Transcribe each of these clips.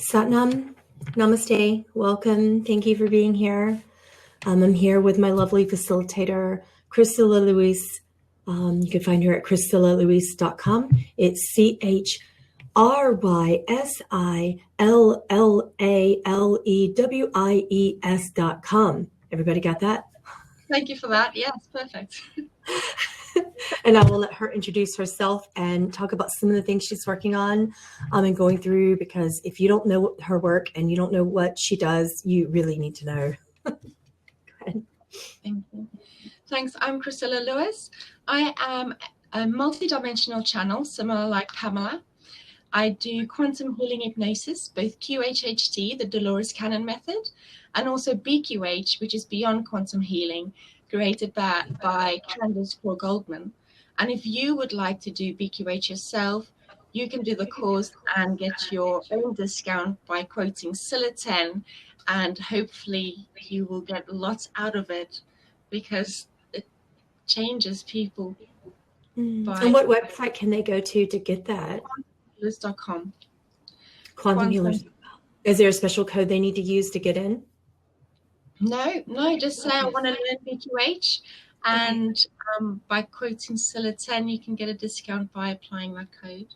Satnam, namaste, welcome. Thank you for being here. I'm here with my lovely facilitator, Chrysilla Lewies. You can find her at ChrysillaLewies.com. It's Chrysillalewies.com. Everybody got that? Thank you for that. Yes, perfect. And I will let her introduce herself and talk about some of the things she's working on and going through, because if you don't know her work and you don't know what she does, you really need to know. Go ahead. Thank you. Thanks. I'm Chrysilla Lewies. I am a multidimensional channel, similar like Pamela. I do quantum healing hypnosis, both QHHT, the Dolores Cannon method, and also BQH, which is Beyond Quantum Healing, created by Candace Goldman. And if you would like to do BQH yourself, you can do the course and get your own discount by quoting Chrysilla10, and hopefully you will get lots out of it because it changes people. And what website can they go to get that? quantumhealers.com. Quantum Healers. Is there a special code they need to use to get in? No, just say I want to learn BQH, and by quoting Chrysilla10, you can get a discount by applying that code.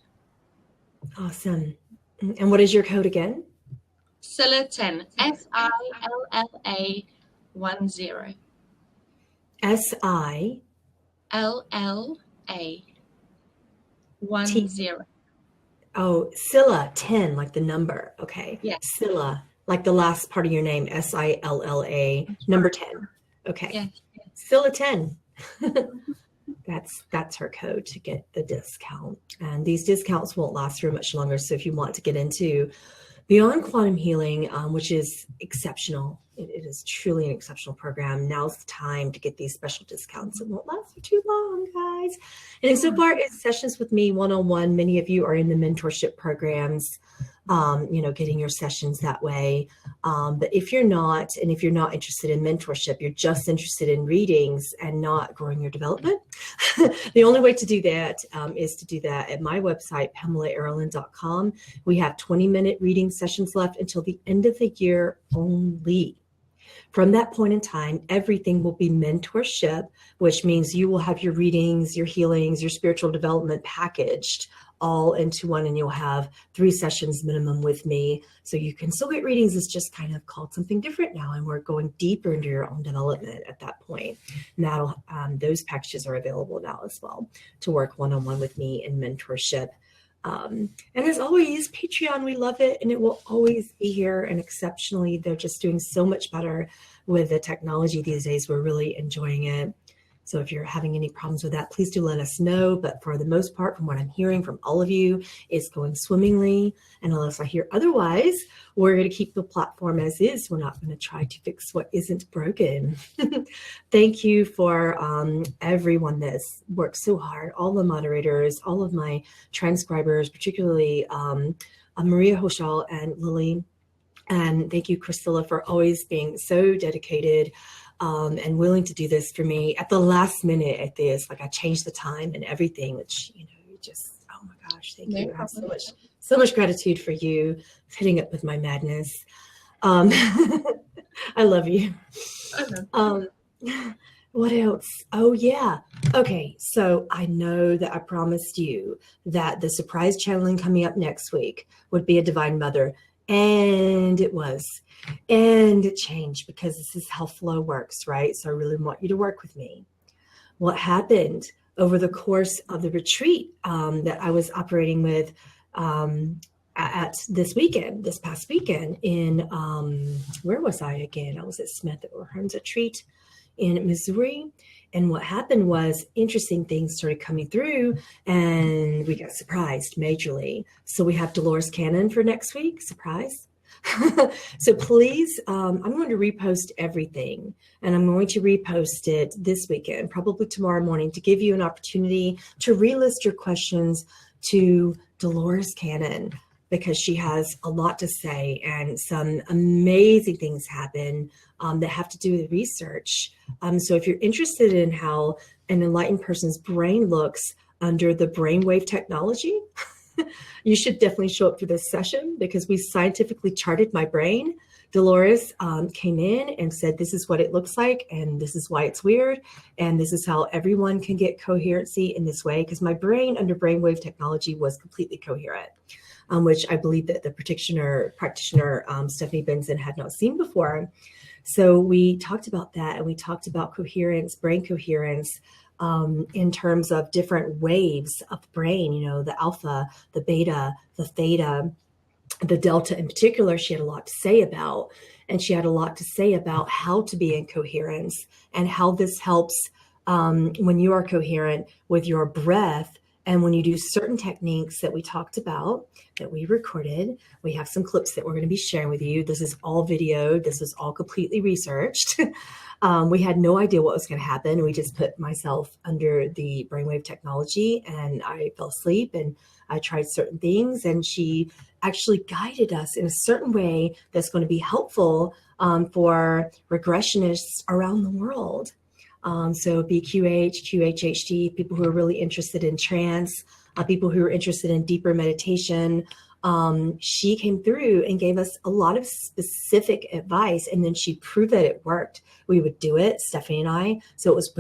Awesome. And what is your code again? Chrysilla10, SILLA10. SILLA10. Oh, Scylla 10, like the number. Okay. Yes. Scylla, like the last part of your name, SILLA, number 10. Okay. Yes. Scylla 10. That's her code to get the discount. And these discounts won't last for much longer. So if you want to get into Beyond Quantum Healing, which is exceptional, it is truly an exceptional program. Now's the time to get these special discounts. It won't last for too long, guys. And so far, it's sessions with me one-on-one. Many of you are in the mentorship programs, getting your sessions that way. But if you're not, and if you're not interested in mentorship, you're just interested in readings and not growing your development, the only way to do that is to do that at my website, PamelaArarlyn.com. We have 20-minute reading sessions left until the end of the year only. From that point in time, everything will be mentorship, which means you will have your readings, your healings, your spiritual development packaged all into one, and you'll have 3 sessions minimum with me. So you can still get readings. It's just kind of called something different now, and we're going deeper into your own development at that point. Now, those packages are available now as well to work one-on-one with me in mentorship. And as always, Patreon, we love it, and it will always be here. And exceptionally, they're just doing so much better with the technology these days. We're really enjoying it. So if you're having any problems with that, please do let us know. But for the most part, from what I'm hearing from all of you, it's going swimmingly. And unless I hear otherwise, we're going to keep the platform as is. We're not going to try to fix what isn't broken. Thank you for everyone that's worked so hard, all the moderators, all of my transcribers, particularly Maria Hoshal and Lily. And thank you, Chrysilla, for always being so dedicated and willing to do this for me at the last minute at this. Like, I changed the time and everything, which, just, oh my gosh, thank you. I have so much gratitude for you hitting up with my madness. I love you. What else? Oh, yeah. Okay. So I know that I promised you that the surprise channeling coming up next week would be a Divine Mother. And it was. And it changed because this is how flow works, right? So I really want you to work with me. What happened over the course of the retreat that I was operating with at this past weekend in, where was I again? I was at Smith at Orhans Retreat in Missouri. And what happened was interesting things started coming through, and we got surprised majorly. So we have Dolores Cannon for next week, surprise. So please, I'm going to repost everything, and I'm going to repost it this weekend, probably tomorrow morning, to give you an opportunity to relist your questions to Dolores Cannon, because she has a lot to say and some amazing things happen that have to do with research. So if you're interested in how an enlightened person's brain looks under the brainwave technology, You should definitely show up for this session because we scientifically charted my brain. Dolores came in and said, this is what it looks like, and this is why it's weird, and this is how everyone can get coherency in this way, because my brain under brainwave technology was completely coherent, which I believe that the practitioner Stephanie Benson had not seen before. So we talked about that, and we talked about coherence, brain coherence, in terms of different waves of brain, the alpha, the beta, the theta, the delta in particular. She had a lot to say about, and she had a lot to say about how to be in coherence and how this helps when you are coherent with your breath. And when you do certain techniques that we talked about, that we recorded, we have some clips that we're going to be sharing with you. This is all videoed. This is all completely researched. We had no idea what was going to happen. We just put myself under the brainwave technology, and I fell asleep, and I tried certain things, and she actually guided us in a certain way that's going to be helpful for regressionists around the world. So BQH, QHHT, people who are really interested in trance, people who are interested in deeper meditation. She came through and gave us a lot of specific advice, and then she proved that it worked. We would do it, Stephanie and I. So it was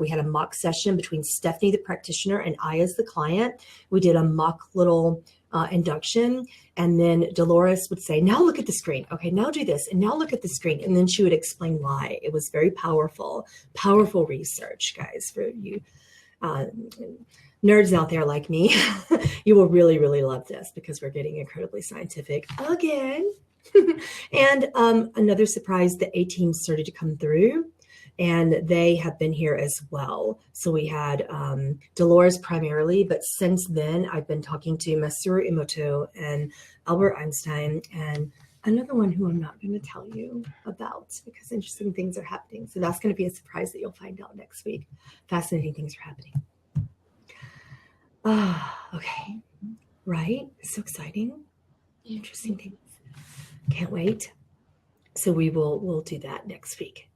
we had a mock session between Stephanie, the practitioner, and I as the client. We did a mock little induction, and then Dolores would say, now look at the screen. Okay, now do this, and now look at the screen. And then she would explain why. It was very powerful research, guys, for you nerds out there like me. You will really, really love this because we're getting incredibly scientific again. And another surprise, the A-team started to come through, and they have been here as well. So we had Dolores primarily, but since then I've been talking to Masaru Emoto and Albert Einstein, and another one who I'm not going to tell you about because interesting things are happening. So that's going to be a surprise that you'll find out next week. Fascinating things are happening. Okay. Right? So exciting. Interesting things. Can't wait. So we'll do that next week.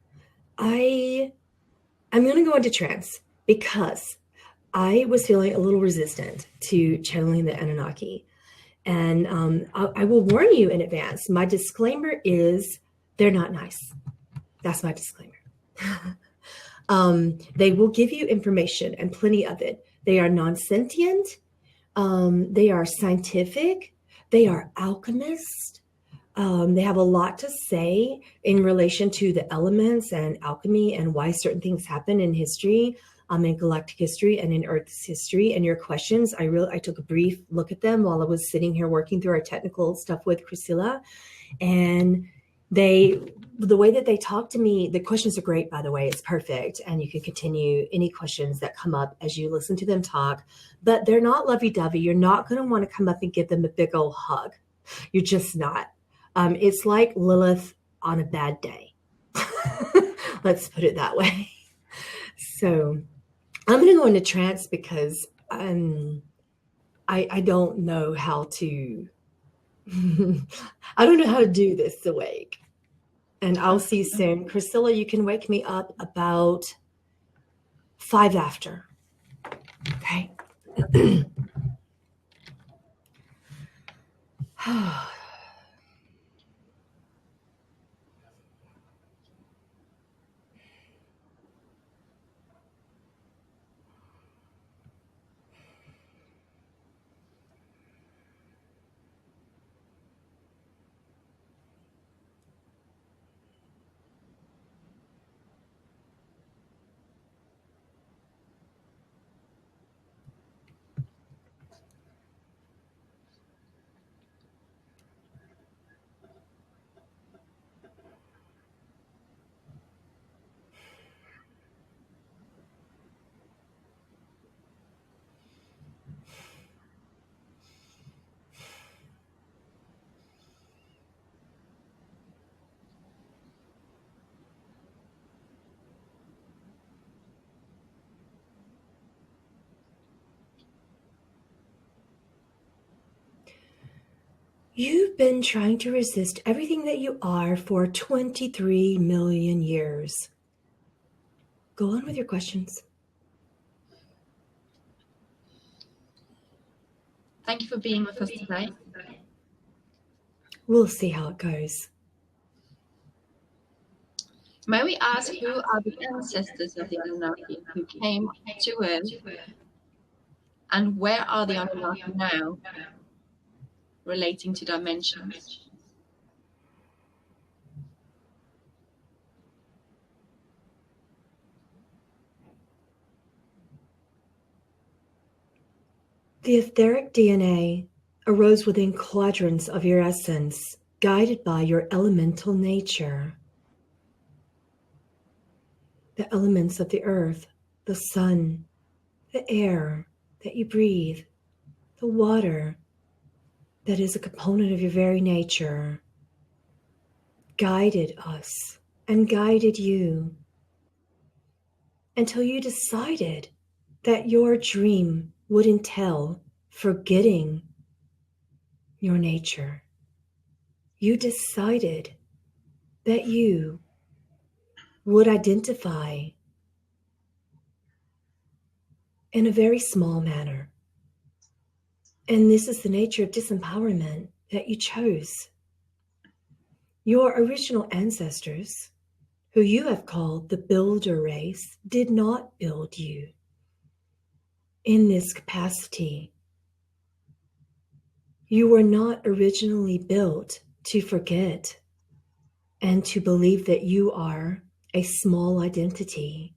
I'm going to go into trance because I was feeling a little resistant to channeling the Anunnaki. And I will warn you in advance. My disclaimer is they're not nice. That's my disclaimer. They will give you information and plenty of it. They are non-sentient. They are scientific. They are alchemists. They have a lot to say in relation to the elements and alchemy and why certain things happen in history, in galactic history and in Earth's history. And your questions, I took a brief look at them while I was sitting here working through our technical stuff with Chrysilla. And the way that they talk to me, the questions are great, by the way, it's perfect. And you can continue any questions that come up as you listen to them talk, but they're not lovey-dovey. You're not going to want to come up and give them a big old hug. You're just not. It's like Lilith on a bad day. Let's put it that way. So I'm going to go into trance because I don't know how to, I don't know how to do this awake. And I'll see you soon. Chrysilla, you can wake me up about 5 after. Okay. You've been trying to resist everything that you are for 23 million years. Go on with your questions. Thank you for being with us today. We'll see how it goes. May we ask, who are the ancestors of the Anunnaki who came to Earth, and where are the Anunnaki now relating to dimensions? The etheric DNA arose within quadrants of your essence, guided by your elemental nature. The elements of the earth, the sun, the air that you breathe, the water that is a component of your very nature, guided us and guided you until you decided that your dream would entail forgetting your nature. You decided that you would identify in a very small manner. And this is the nature of disempowerment that you chose. Your original ancestors, who you have called the builder race, did not build you in this capacity. You were not originally built to forget and to believe that you are a small identity.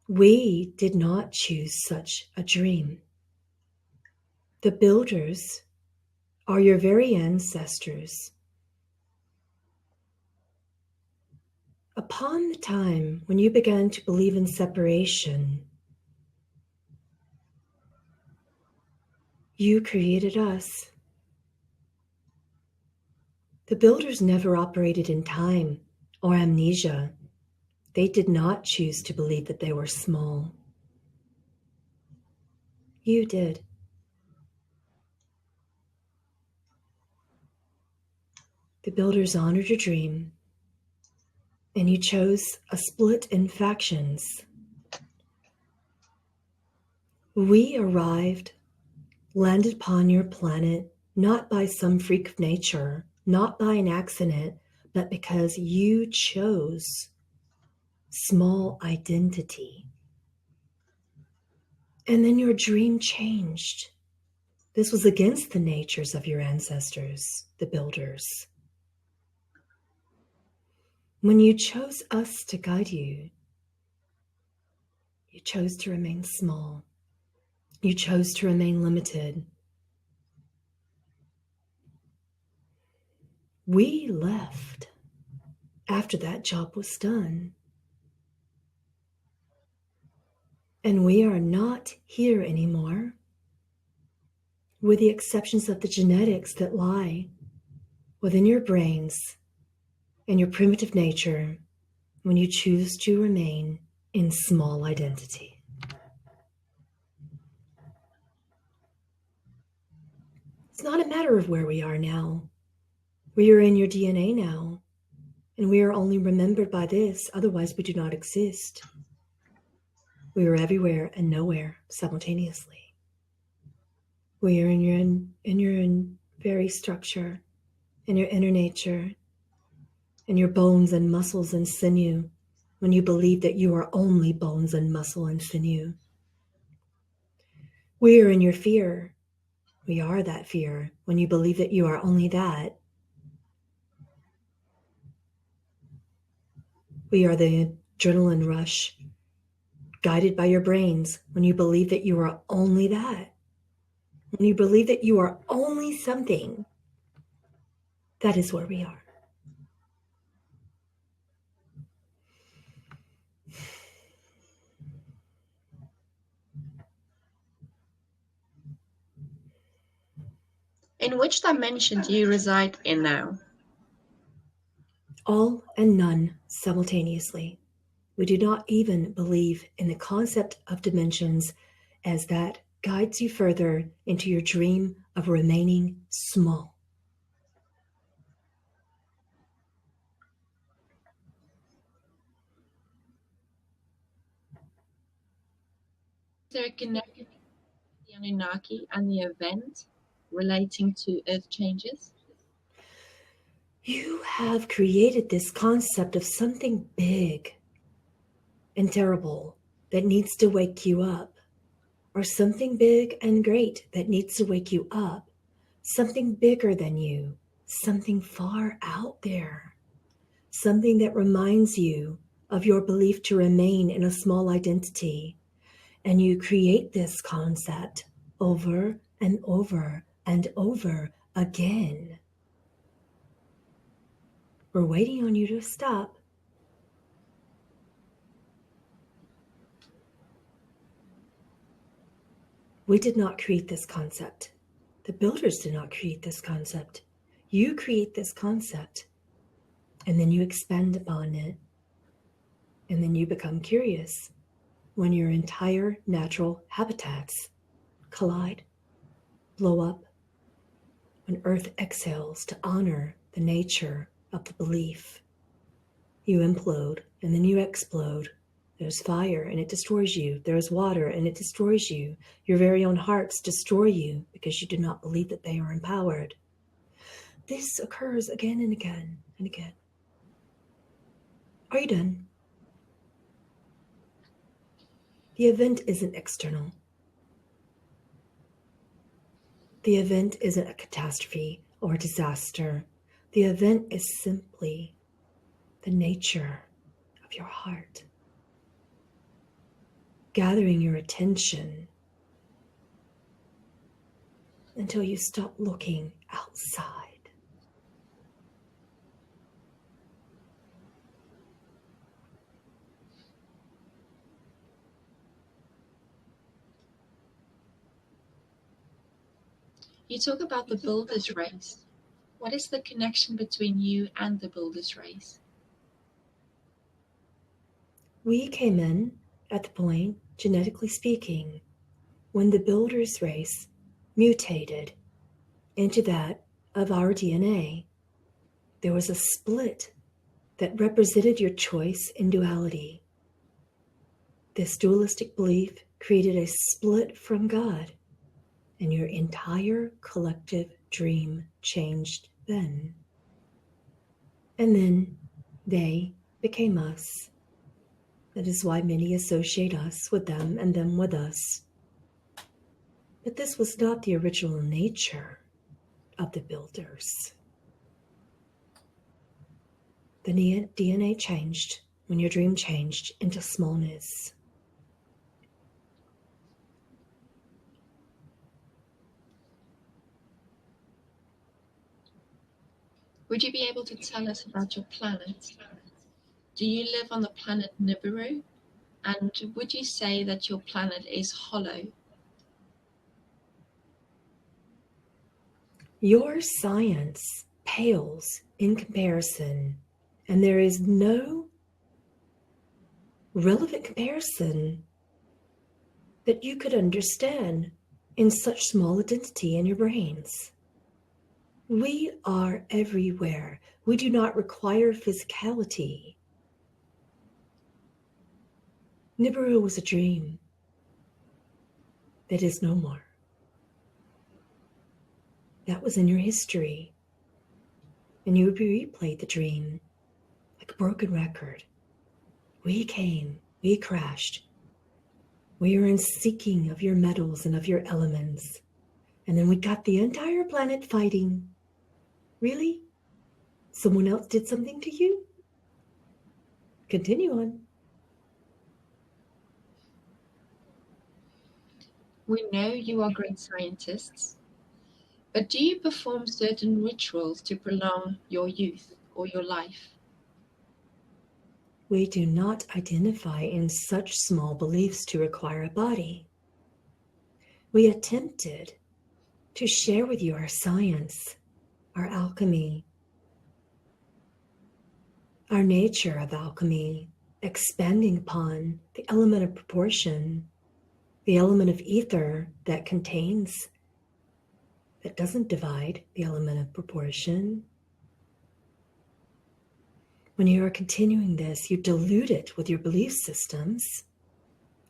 We did not choose such a dream. The builders are your very ancestors. Upon the time when you began to believe in separation, you created us. The builders never operated in time or amnesia. They did not choose to believe that they were small. You did. The builders honored your dream, and you chose a split in factions. We arrived, landed upon your planet, not by some freak of nature, not by an accident, but because you chose small identity. And then your dream changed. This was against the natures of your ancestors, the builders. When you chose us to guide you, you chose to remain small. You chose to remain limited. We left after that job was done. And we are not here anymore, with the exceptions of the genetics that lie within your brains and your primitive nature when you choose to remain in small identity. It's not a matter of where we are now. We are in your DNA now, and we are only remembered by this, otherwise we do not exist. We are everywhere and nowhere simultaneously. We are in your very structure, in your inner nature, in your bones and muscles and sinew, when you believe that you are only bones and muscle and sinew. We are in your fear. We are that fear when you believe that you are only that. We are the adrenaline rush, guided by your brains when you believe that you are only that. When you believe that you are only something, that is where we are. In which dimension do you reside in now? All and none simultaneously. We do not even believe in the concept of dimensions, as that guides you further into your dream of remaining small. Is there a connection with the Anunnaki and the event relating to Earth changes? You have created this concept of something big and terrible that needs to wake you up, or something big and great that needs to wake you up, something bigger than you, something far out there, something that reminds you of your belief to remain in a small identity. And you create this concept over and over and over again. We're waiting on you to stop. We did not create this concept. The builders did not create this concept. You create this concept, and then you expand upon it, and then you become curious when your entire natural habitats collide, blow up, when Earth exhales to honor the nature of the belief. You implode, and then you explode. There's fire, and it destroys you. There's water, and it destroys you. Your very own hearts destroy you because you do not believe that they are empowered. This occurs again and again and again. Are you done? The event isn't external. The event isn't a catastrophe or a disaster. The event is simply the nature of your heart, gathering your attention until you stop looking outside. You talk about the builder's race. What is the connection between you and the builder's race? We came in at the point, genetically speaking, when the builder's race mutated into that of our DNA. There was a split that represented your choice in duality. This dualistic belief created a split from God, and your entire collective dream changed then. And then they became us. That is why many associate us with them and them with us. But this was not the original nature of the builders. The DNA changed when your dream changed into smallness. Would you be able to tell us about your planet? Do you live on the planet Nibiru? And would you say that your planet is hollow? Your science pales in comparison, and there is no relevant comparison that you could understand in such small identity in your brains. We are everywhere. We do not require physicality. Nibiru was a dream that is no more. That was in your history. And you would replay the dream like a broken record. We came, we crashed. We are in seeking of your metals and of your elements. And then we got the entire planet fighting. Really? Someone else did something to you? Continue on. We know you are great scientists, but do you perform certain rituals to prolong your youth or your life? We do not identify in such small beliefs to require a body. We attempted to share with you our science, our alchemy, our nature of alchemy, expanding upon the element of proportion, the element of ether that contains, that doesn't divide, the element of proportion. When you are continuing this, you dilute it with your belief systems,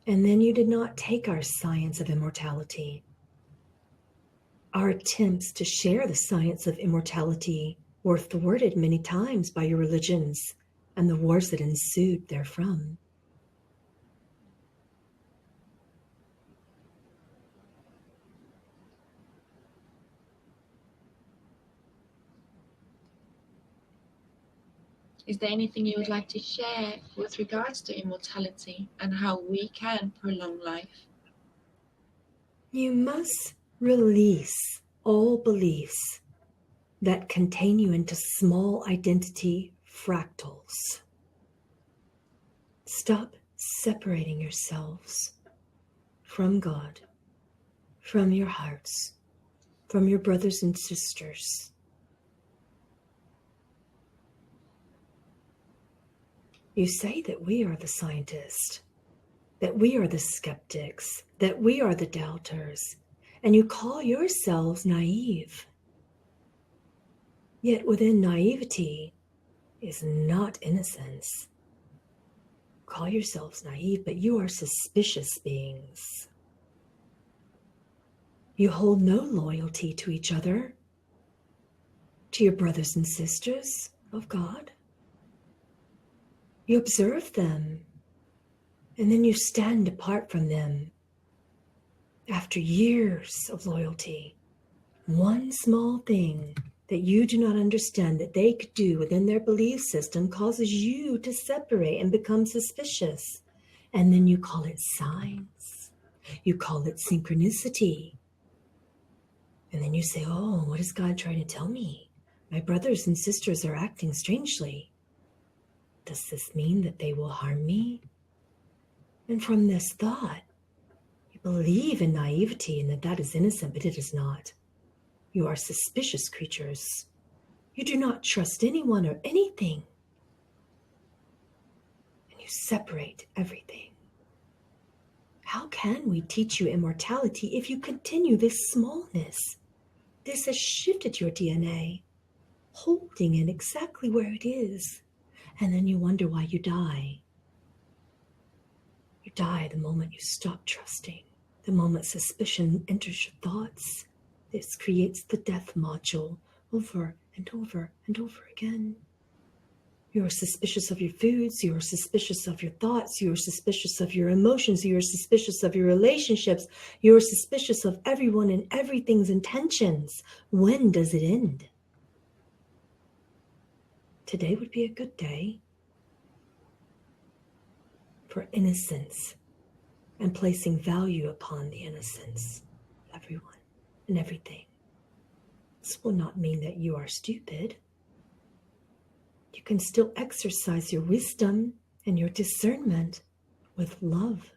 and then you did not take our science of immortality. Our attempts to share the science of immortality were thwarted many times by your religions and the wars that ensued therefrom. Is there anything you would like to share with regards to immortality and how we can prolong life? You must release all beliefs that contain you into small identity fractals. Stop separating yourselves from God, from your hearts, from your brothers and sisters. You say that we are the scientists, that we are the skeptics, that we are the doubters, and you call yourselves naive. Yet within naivety is not innocence. Call yourselves naive, but you are suspicious beings. You hold no loyalty to each other, to your brothers and sisters of God. You observe them, and then you stand apart from them. After years of loyalty, one small thing that you do not understand that they could do within their belief system causes you to separate and become suspicious. And then you call it signs. You call it synchronicity. And then you say, oh, what is God trying to tell me? My brothers and sisters are acting strangely. Does this mean that they will harm me? And from this thought, you believe in naivety and that that is innocent, but it is not. You are suspicious creatures. You do not trust anyone or anything. And you separate everything. How can we teach you immortality if you continue this smallness? This has shifted your DNA, holding it exactly where it is. And then you wonder why you die. You die the moment you stop trusting, the moment suspicion enters your thoughts. This creates the death module over and over and over again. You are suspicious of your foods, you are suspicious of your thoughts, you are suspicious of your emotions, you are suspicious of your relationships, you are suspicious of everyone and everything's intentions. When does it end? Today would be a good day for innocence and placing value upon the innocence of everyone and everything. This will not mean that you are stupid. You can still exercise your wisdom and your discernment with love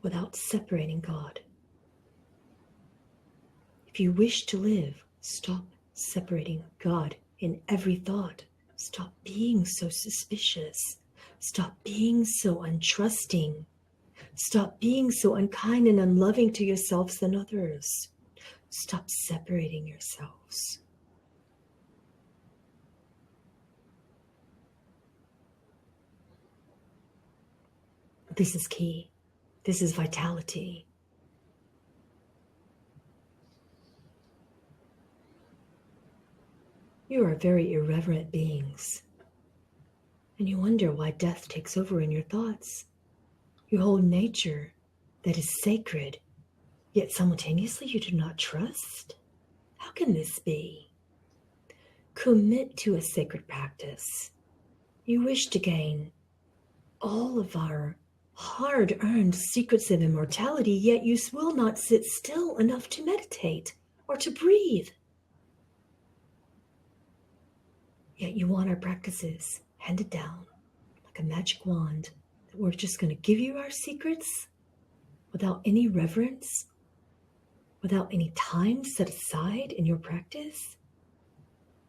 without separating God. If you wish to live, stop separating God in every thought. Stop being so suspicious. Stop being so untrusting. Stop being so unkind and unloving to yourselves and others. Stop separating yourselves. This is key. This is vitality. You are very irreverent beings. And you wonder why death takes over in your thoughts. You hold nature that is sacred, yet simultaneously you do not trust. How can this be? Commit to a sacred practice. You wish to gain all of our hard-earned secrets of immortality, yet you will not sit still enough to meditate or to breathe. Yet you want our practices handed down like a magic wand, that we're just going to give you our secrets without any reverence, without any time set aside in your practice?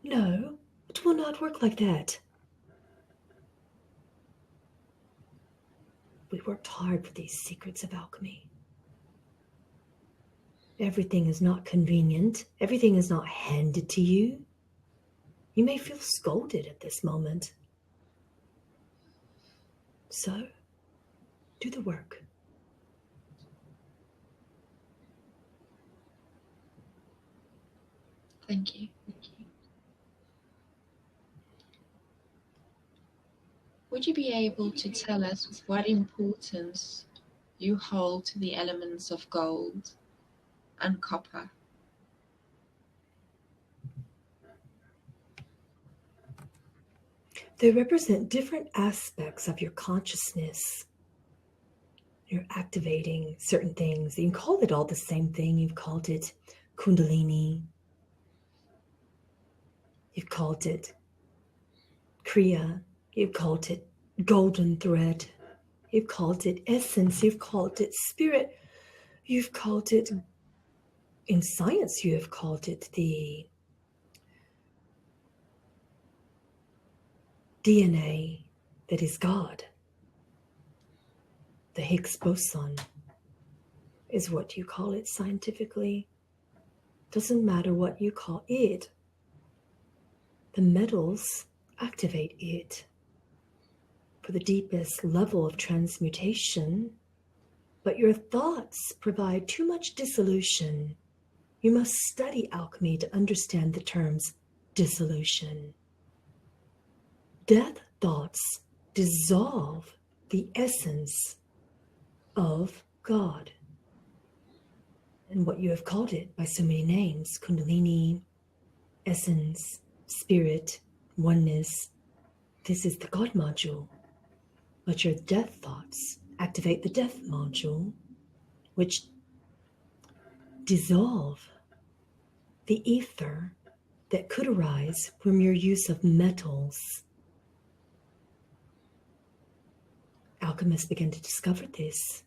No, it will not work like that. We worked hard for these secrets of alchemy. Everything is not convenient. Everything is not handed to you. You may feel scolded at this moment. So, do the work. Thank you. Would you be able to tell us what importance you hold to the elements of gold and copper? They represent different aspects of your consciousness. You're activating certain things. You can call it all the same thing. You've called it Kundalini. You've called it Kriya. You've called it golden thread. You've called it essence. You've called it spirit. You've called it, in science, you have called it the DNA that is God. The Higgs boson is what you call it scientifically. Doesn't matter what you call it. The metals activate it for the deepest level of transmutation, but your thoughts provide too much dissolution. You must study alchemy to understand the terms dissolution. Death thoughts dissolve the essence of God. And what you have called it by so many names, Kundalini, essence, spirit, oneness, this is the God module. But your death thoughts activate the death module, which dissolve the ether that could arise from your use of metals. Alchemists began to discover this.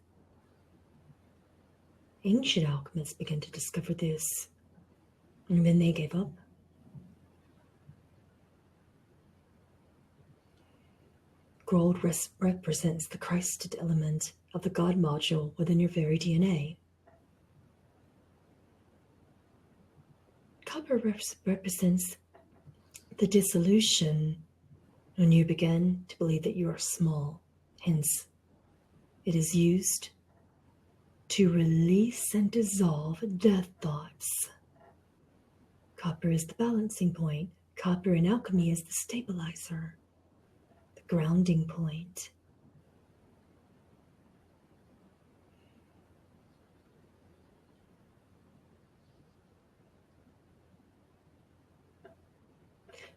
Ancient alchemists began to discover this, and then they gave up. Gold represents the Christed element of the God module within your very DNA. Copper represents the dissolution when you begin to believe that you are small. Hence, it is used to release and dissolve death thoughts. Copper is the balancing point. Copper in alchemy is the stabilizer, the grounding point.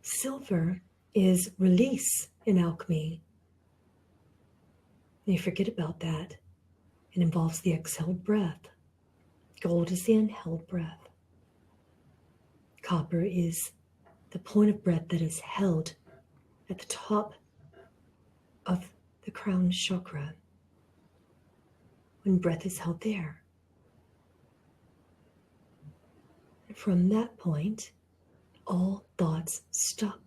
Silver is release in alchemy. And you forget about that. It involves the exhaled breath. Gold is the inhaled breath. Copper is the point of breath that is held at the top of the crown chakra. When breath is held there. And from that point, all thoughts stop.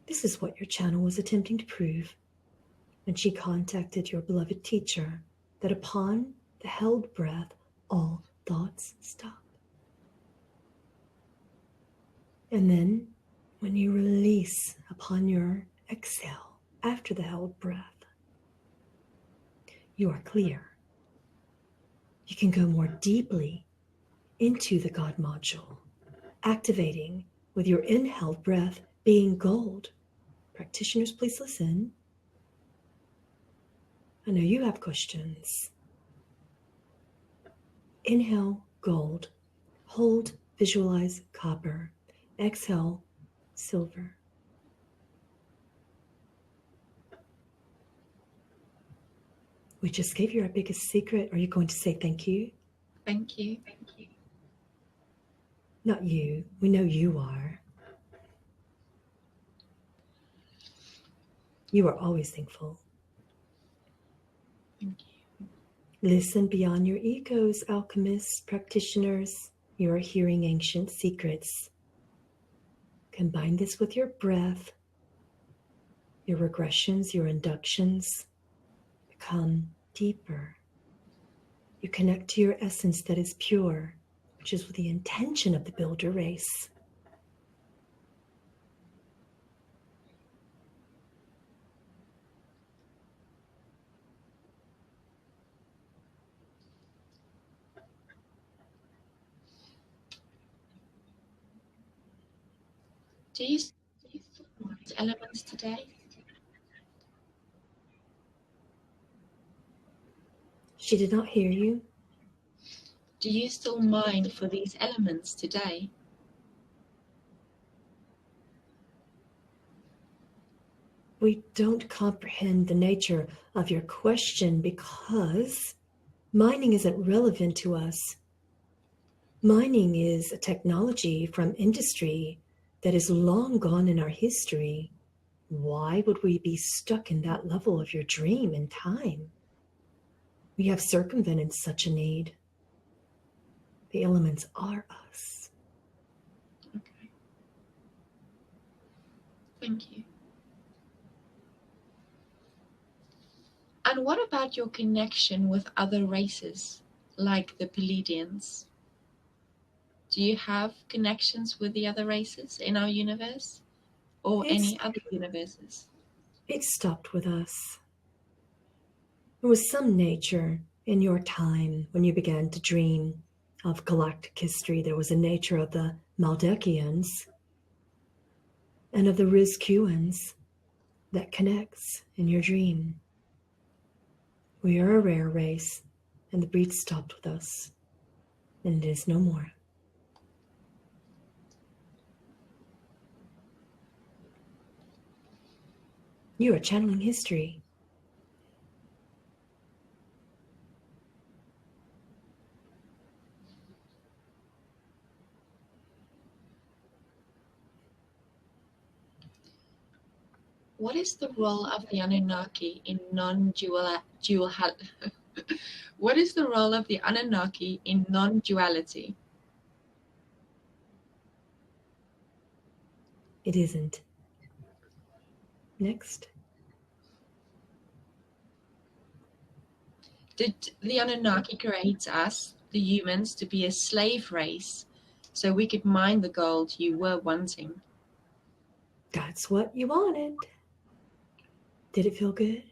This is what your channel was attempting to prove when she contacted your beloved teacher, that upon the held breath, all thoughts stop. And then when you release upon your exhale after the held breath, you are clear. You can go more deeply into the God module, activating with your inhaled breath being gold. Practitioners, please listen. I know you have questions. Inhale, gold. Hold, visualize, copper. Exhale, silver. We just gave you our biggest secret. Are you going to say thank you? Thank you. Not you. We know you are. You are always thankful. Thank you. Listen beyond your egos, alchemists, practitioners. You are hearing ancient secrets. Combine this with your breath, your regressions, your inductions. Become deeper. You connect to your essence that is pure, which is with the intention of the builder race. Do you see these elements today? She did not hear you. Do you still mine for these elements today? We don't comprehend the nature of your question because mining isn't relevant to us. Mining is a technology from industry that is long gone in our history. Why would we be stuck in that level of your dream in time? We have circumvented such a need. The elements are us. Okay. Thank you. And what about your connection with other races, like the Pleiadians? Do you have connections with the other races in our universe or any other universes? It stopped with us. There was some nature in your time when you began to dream of galactic history. There was a nature of the Maldekians and of the Rizkuans that connects in your dream. We are a rare race, and the breed stopped with us, and it is no more. You are channeling history. What is the role of the Anunnaki in non-dual? What is the role of the Anunnaki in non-duality? It isn't. Next. Did the Anunnaki create us, the humans, to be a slave race so we could mine the gold you were wanting? That's what you wanted. Did it feel good?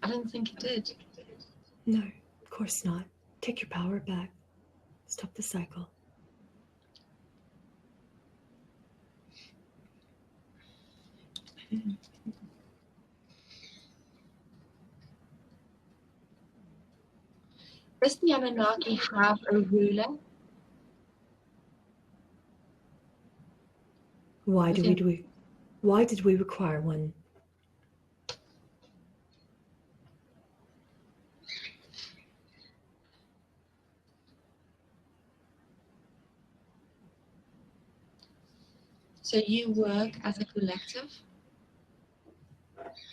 I don't think it did. No, of course not. Take your power back. Stop the cycle. Does the Anunnaki have a ruler? Why did we require one? So you work as a collective?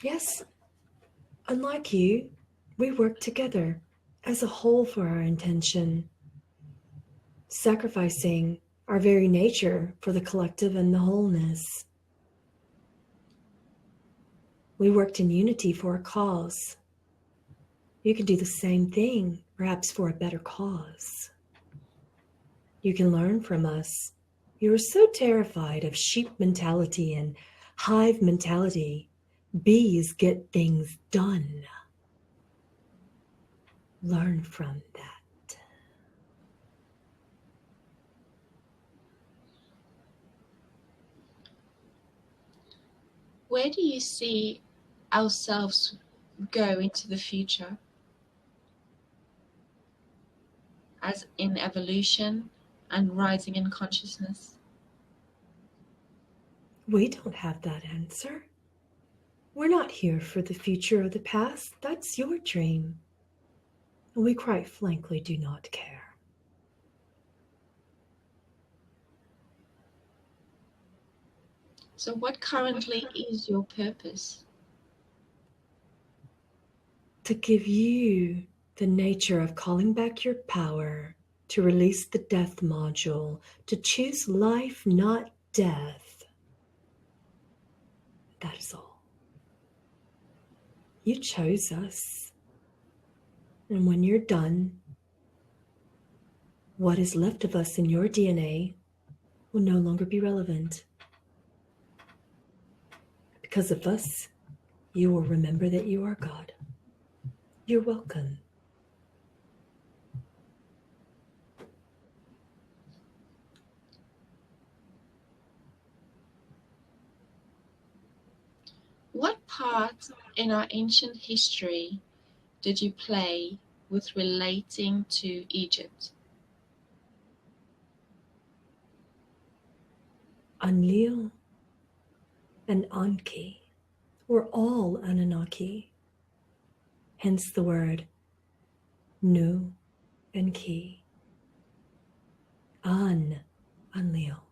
Yes. Unlike you, we work together as a whole for our intention, sacrificing our very nature for the collective and the wholeness. We worked in unity for a cause. You can do the same thing, perhaps for a better cause. You can learn from us. You are so terrified of sheep mentality and hive mentality. Bees get things done. Learn from that. Where do you see ourselves go into the future? As in evolution and rising in consciousness? We don't have that answer. We're not here for the future or the past. That's your dream. And we quite frankly do not care. So what currently is your purpose? To give you the nature of calling back your power, to release the death module, to choose life, not death. That is all. You chose us. And when you're done, what is left of us in your DNA will no longer be relevant. Because of us, you will remember that you are God. You're welcome. part in our ancient history did you play with relating to Egypt? Enlil and Anki were all Anunnaki, hence the word Nu and Ki. Enlil.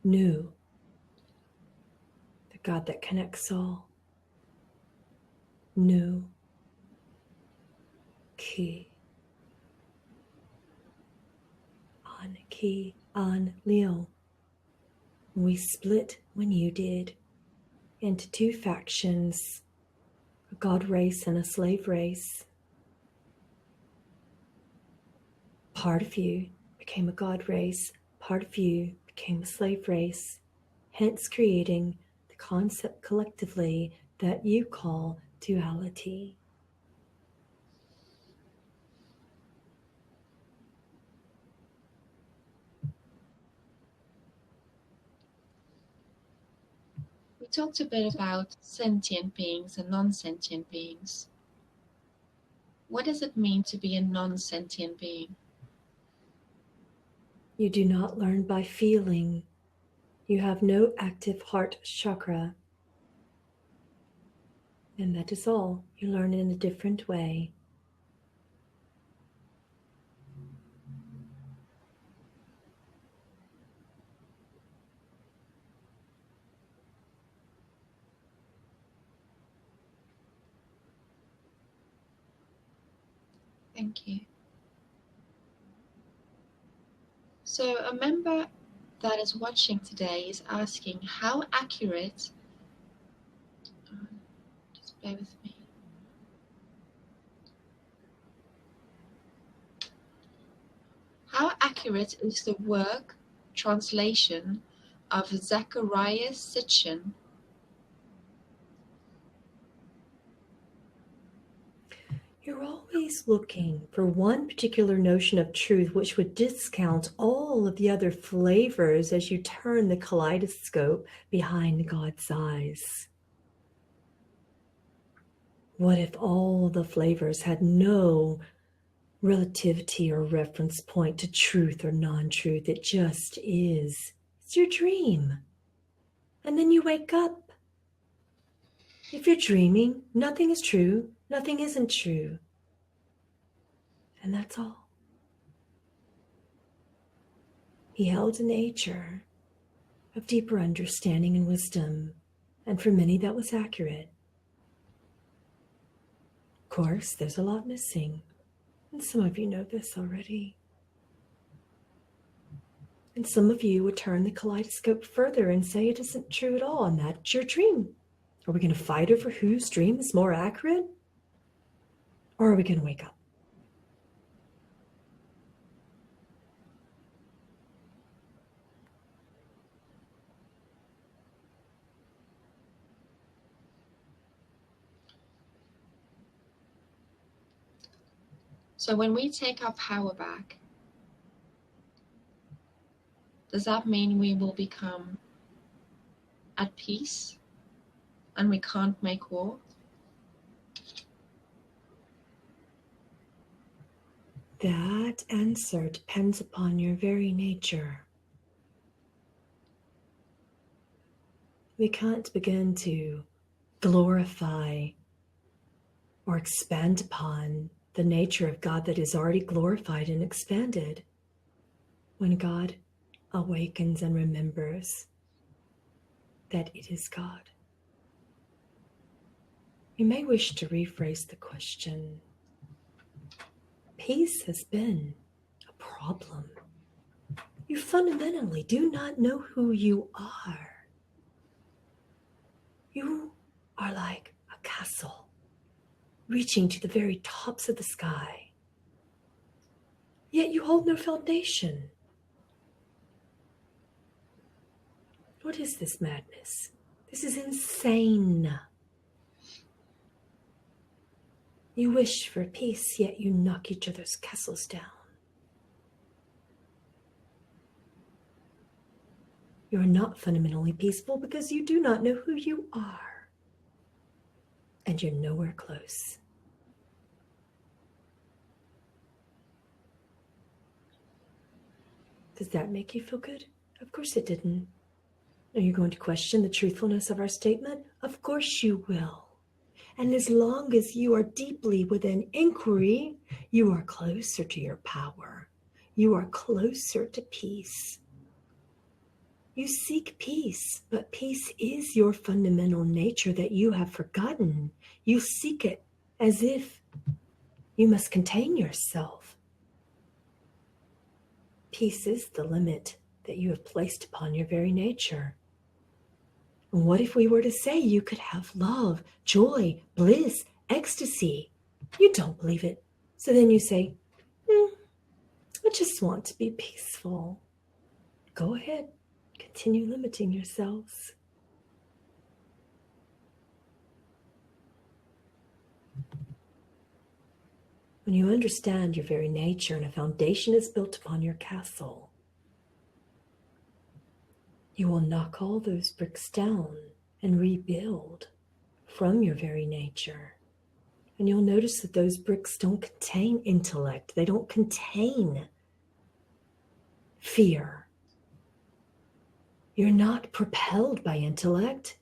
Nu, the God that connects all. Nu. Ki. Anki. Enlil. We split when you did into two factions, a god race and a slave race. Part of you became a god race, part of you became a slave race, hence creating the concept collectively that you call duality. We talked a bit about sentient beings and non-sentient beings. What does it mean to be a non-sentient being? You do not learn by feeling. You have no active heart chakra. And that is all. You learn in a different way. Thank you. So a member that is watching today is asking how accurate, just bear with me. How accurate is the work translation of Zechariah Sitchin? You're always looking for one particular notion of truth which would discount all of the other flavors as you turn the kaleidoscope behind God's eyes. What if all the flavors had no relativity or reference point to truth or non-truth? It just is. It's your dream. And then you wake up. If you're dreaming, nothing is true, nothing isn't true. And that's all. He held a nature of deeper understanding and wisdom, and for many that was accurate. Of course, there's a lot missing, and some of you know this already. And some of you would turn the kaleidoscope further and say it isn't true at all, and that's your dream. Are we going to fight over whose dream is more accurate? Or are we going to wake up? So when we take our power back, does that mean we will become at peace and we can't make war? That answer depends upon your very nature. We can't begin to glorify or expand upon the nature of God that is already glorified and expanded when God awakens and remembers that it is God. You may wish to rephrase the question. Peace has been a problem. You fundamentally do not know who you are. You are like a castle reaching to the very tops of the sky. Yet you hold no foundation. What is this madness? This is insane. You wish for peace, yet you knock each other's castles down. You are not fundamentally peaceful because you do not know who you are. and you're nowhere close. Does that make you feel good? Of course it didn't. Are you going to question the truthfulness of our statement? Of course you will. And as long as you are deeply within inquiry, you are closer to your power. You are closer to peace. You seek peace, but peace is your fundamental nature that you have forgotten. You seek it as if you must contain yourself. Peace is the limit that you have placed upon your very nature. And what if we were to say you could have love, joy, bliss, ecstasy? You don't believe it. So then you say, I just want to be peaceful. Go ahead. Continue limiting yourselves. When you understand your very nature and a foundation is built upon your castle, you will knock all those bricks down and rebuild from your very nature. And you'll notice that those bricks don't contain intellect. They don't contain fear. You're not propelled by intellect.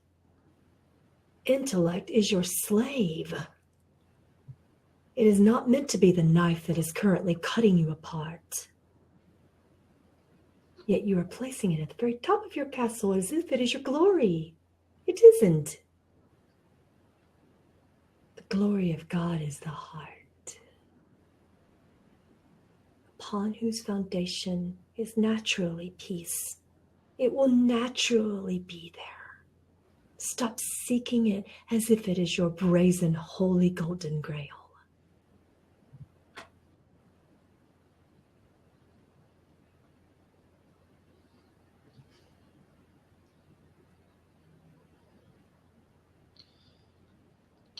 Intellect is your slave. It is not meant to be the knife that is currently cutting you apart. Yet you are placing it at the very top of your castle as if it is your glory. It isn't. The glory of God is the heart, upon whose foundation is naturally peace. It will naturally be there. Stop seeking it as if it is your brazen, holy, golden grail.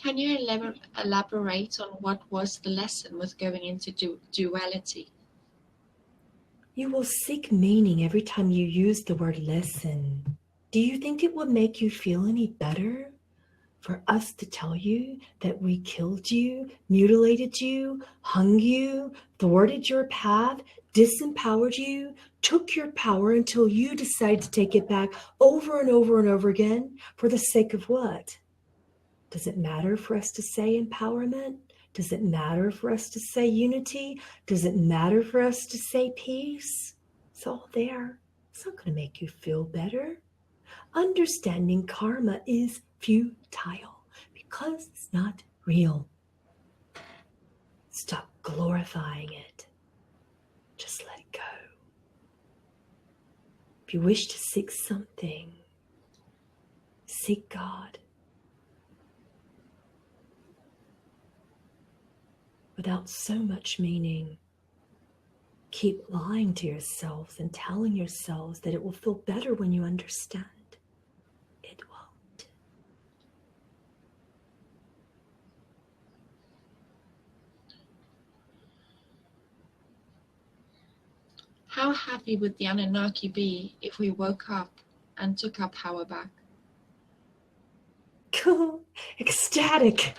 Can you elaborate on what was the lesson with going into duality? You will seek meaning every time you use the word lesson. Do you think it will make you feel any better for us to tell you that we killed you, mutilated you, hung you, thwarted your path, disempowered you, took your power until you decide to take it back over and over and over again for the sake of what? Does it matter for us to say empowerment? Does it matter for us to say unity? Does it matter for us to say peace? It's all there. It's not going to make you feel better. Understanding karma is futile because it's not real. Stop glorifying it. Just let it go. If you wish to seek something, seek God. Without so much meaning. Keep lying to yourselves and telling yourselves that it will feel better when you understand. It won't. How happy would the Anunnaki be if we woke up and took our power back? Cool. Ecstatic.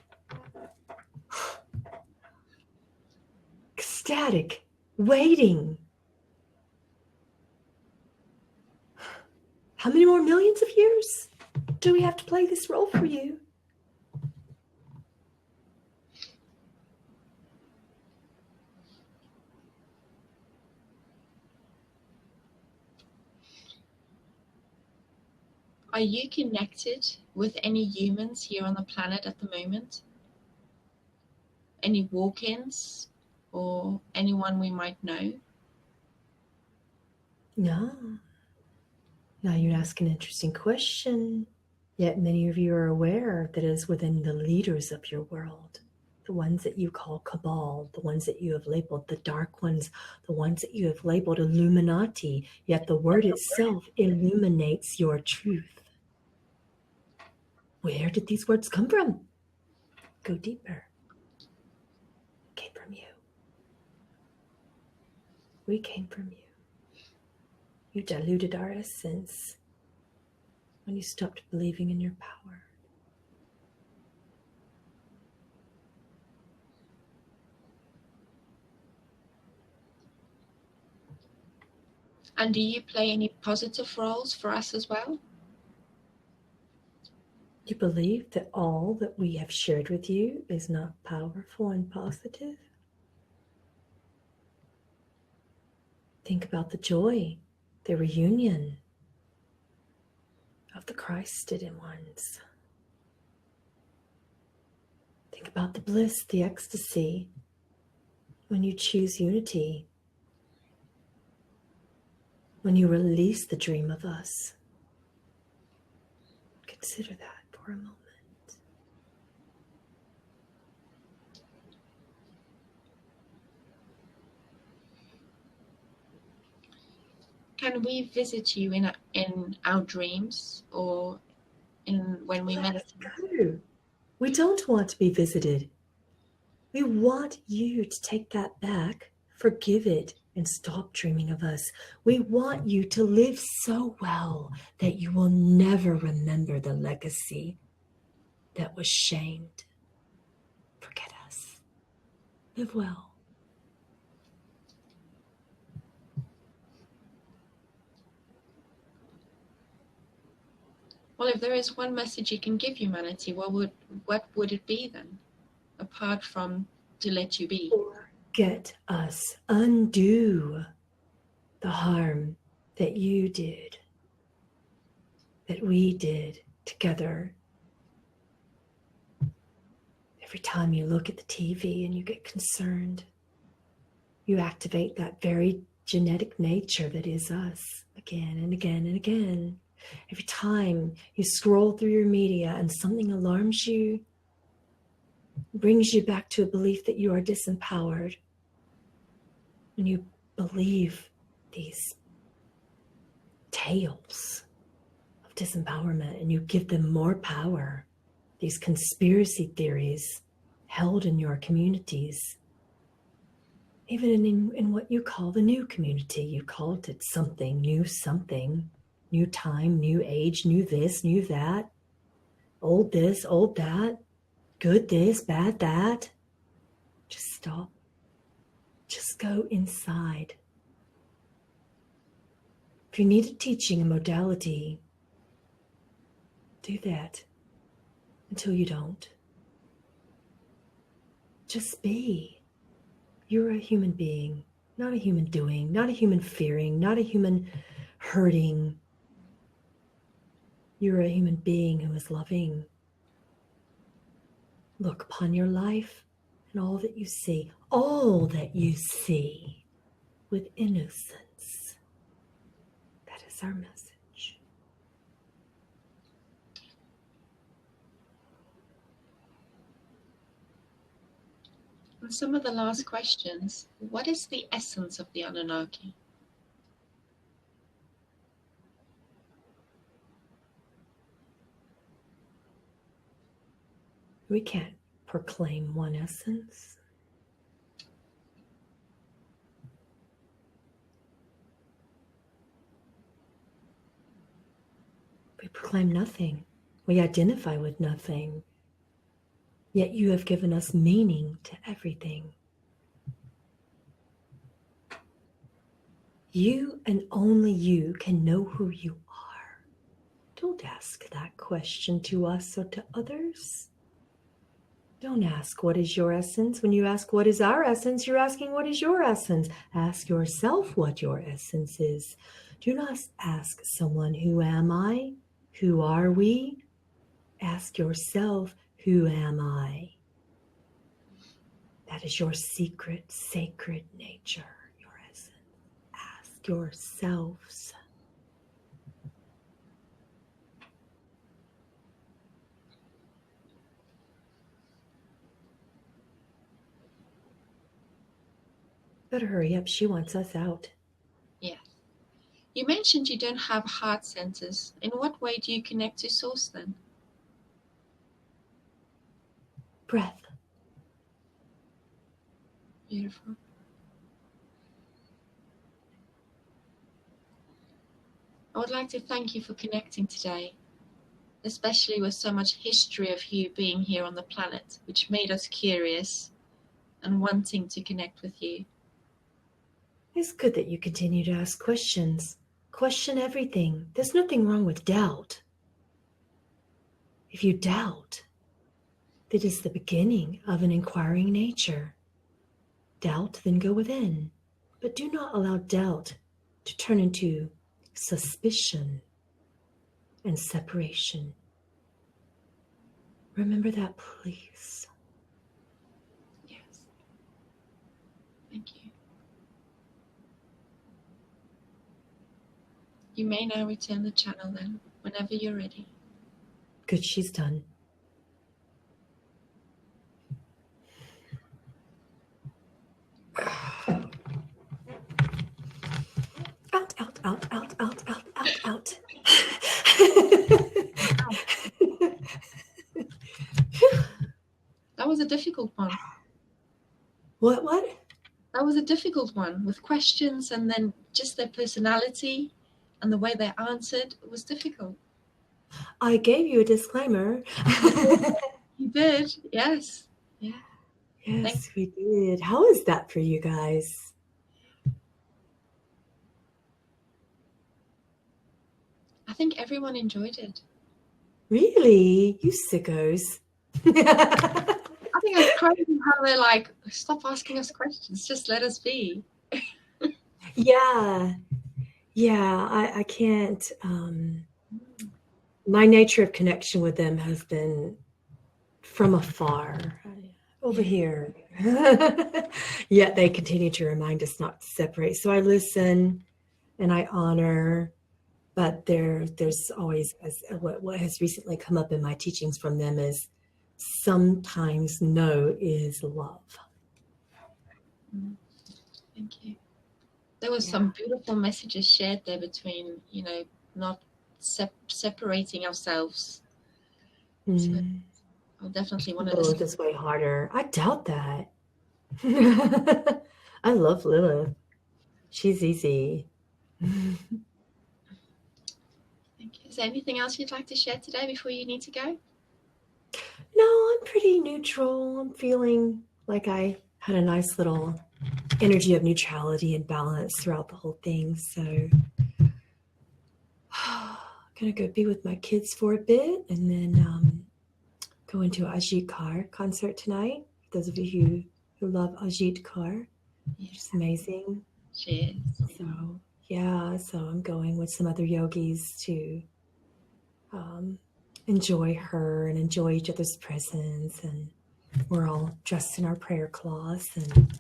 Ecstatic. Waiting. How many more millions of years do we have to play this role for you? Are you connected with any humans here on the planet at the moment? Any walk-ins or anyone we might know? No. Now you ask an interesting question. Yet many of you are aware that it is within the leaders of your world. The ones that you call cabal, the ones that you have labeled the dark ones, the ones that you have labeled Illuminati, yet the word itself illuminates your truth. Where did these words come from? Go deeper. It came from you. We came from you. You diluted our essence when you stopped believing in your power. And do you play any positive roles for us as well? You believe that all that we have shared with you is not powerful and positive? Think about the joy, the reunion of the Christed ones. Think about the bliss, the ecstasy when you choose unity, when you release the dream of us. Consider that for a moment. Can we visit you in our dreams or when we meditate? No, we don't want to be visited. We want you to take that back, forgive it, and stop dreaming of us. We want you to live so well that you will never remember the legacy that was shamed. Forget us. Live well. Well, if there is one message you can give humanity, what would it be then, apart from to let you be? Forget us. Undo the harm that you did, that we did together. Every time you look at the TV and you get concerned, you activate that very genetic nature that is us again and again and again. Every time you scroll through your media and something alarms you, brings you back to a belief that you are disempowered, and you believe these tales of disempowerment and you give them more power, these conspiracy theories held in your communities, even in what you call the new community. You called it something, new time, new age, new this, new that, old this, old that, good this, bad that. Just stop. Just go inside. If you need a teaching, a modality, do that until you don't. Just be. You're a human being, not a human doing, not a human fearing, not a human hurting. You're a human being who is loving. Look upon your life and all that you see with innocence. That is our message. And some of the last questions, what is the essence of the Anunnaki? We can't proclaim one essence. We proclaim nothing. We identify with nothing. Yet you have given us meaning to everything. You and only you can know who you are. Don't ask that question to us or to others. Don't ask what is your essence. When you ask what is our essence, you're asking what is your essence. Ask yourself what your essence is. Do not ask someone, who am I? Who are we? Ask yourself, who am I? That is your secret, sacred nature, your essence. Ask yourselves. Better hurry up. She wants us out. Yes. You mentioned you don't have heart centers. In what way do you connect to Source then? Breath. Beautiful. I would like to thank you for connecting today, especially with so much history of you being here on the planet, which made us curious and wanting to connect with you. It's good that you continue to ask questions. Question everything. There's nothing wrong with doubt. If you doubt, that is the beginning of an inquiring nature. Doubt, then go within. But do not allow doubt to turn into suspicion and separation. Remember that, please. Yes. Thank you. You may now return the channel then, whenever you're ready. Good, she's done. Out, out, out, out, out, out, out, out. That was a difficult one. What? That was a difficult one with questions and then just their personality and the way they answered. It was difficult. I gave you a disclaimer. You did, yes. Yeah. Yes, we did. How is that for you guys? I think everyone enjoyed it. Really? You sickos. I think it's crazy how they're like, stop asking us questions, just let us be. Yeah, I can't. My nature of connection with them has been from afar, over here. Yet they continue to remind us not to separate. So I listen and I honor, but there's always, what has recently come up in my teachings from them is sometimes no is love. Thank you. There was some beautiful messages shared there between, not separating ourselves. So I'll definitely want to Lilith is way harder. I doubt that. I love Lilith. She's easy. Thank you. Is there anything else you'd like to share today before you need to go? No, I'm pretty neutral. I'm feeling like I had a nice little energy of neutrality and balance throughout the whole thing. So gonna go be with my kids for a bit and then go into Ajit Kaur concert tonight. For those of you who love Ajit Kaur, it's amazing. Cheers. So I'm going with some other yogis to enjoy her and enjoy each other's presence, and we're all dressed in our prayer cloths and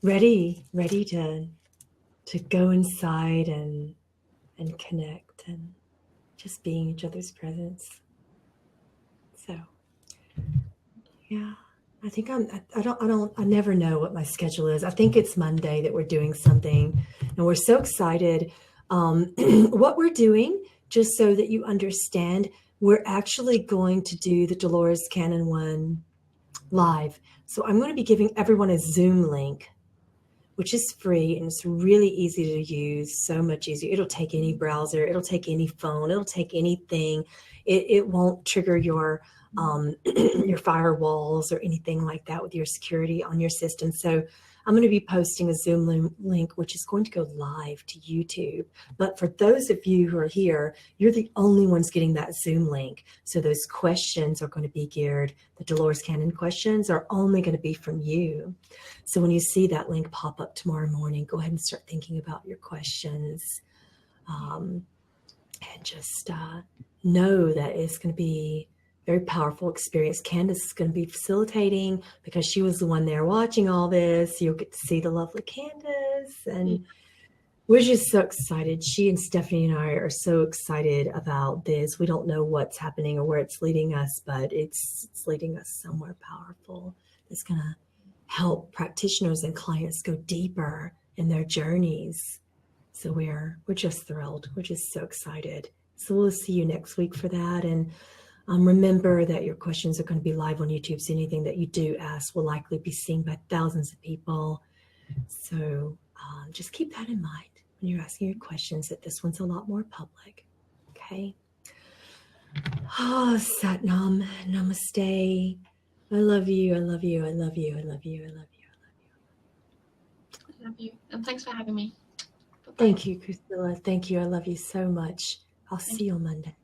ready to go inside and connect and just being each other's presence. So yeah, I think I never know what my schedule is. I think it's Monday that we're doing something, and we're so excited. What we're doing, just so that you understand, we're actually going to do the Dolores Cannon one live. So I'm going to be giving everyone a Zoom link, which is free and it's really easy to use, so much easier. It'll take any browser, it'll take any phone, it'll take anything. It won't trigger your your firewalls or anything like that with your security on your system. So I'm going to be posting a Zoom link, which is going to go live to YouTube. But for those of you who are here, you're the only ones getting that Zoom link. So those questions are going to be geared. The Dolores Cannon questions are only going to be from you. So when you see that link pop up tomorrow morning, go ahead and start thinking about your questions. And just know that it's going to be very powerful experience. Candace is going to be facilitating because she was the one there watching all this. You'll get to see the lovely Candace, and we're just so excited. She and Stephanie and I are so excited about this. We don't know what's happening or where it's leading us, but it's leading us somewhere powerful. It's going to help practitioners and clients go deeper in their journeys. So we're just thrilled. We're just so excited. So we'll see you next week for that. And remember that your questions are going to be live on YouTube. So anything that you do ask will likely be seen by thousands of people. So just keep that in mind when you're asking your questions, that this one's a lot more public. Okay. Oh, Satnam, namaste. I love you. I love you. I love you. I love you. I love you. I love you. Love you. And thanks for having me. Bye-bye. Thank you, Chrysilla. Thank you. I love you so much. I'll see you on Monday.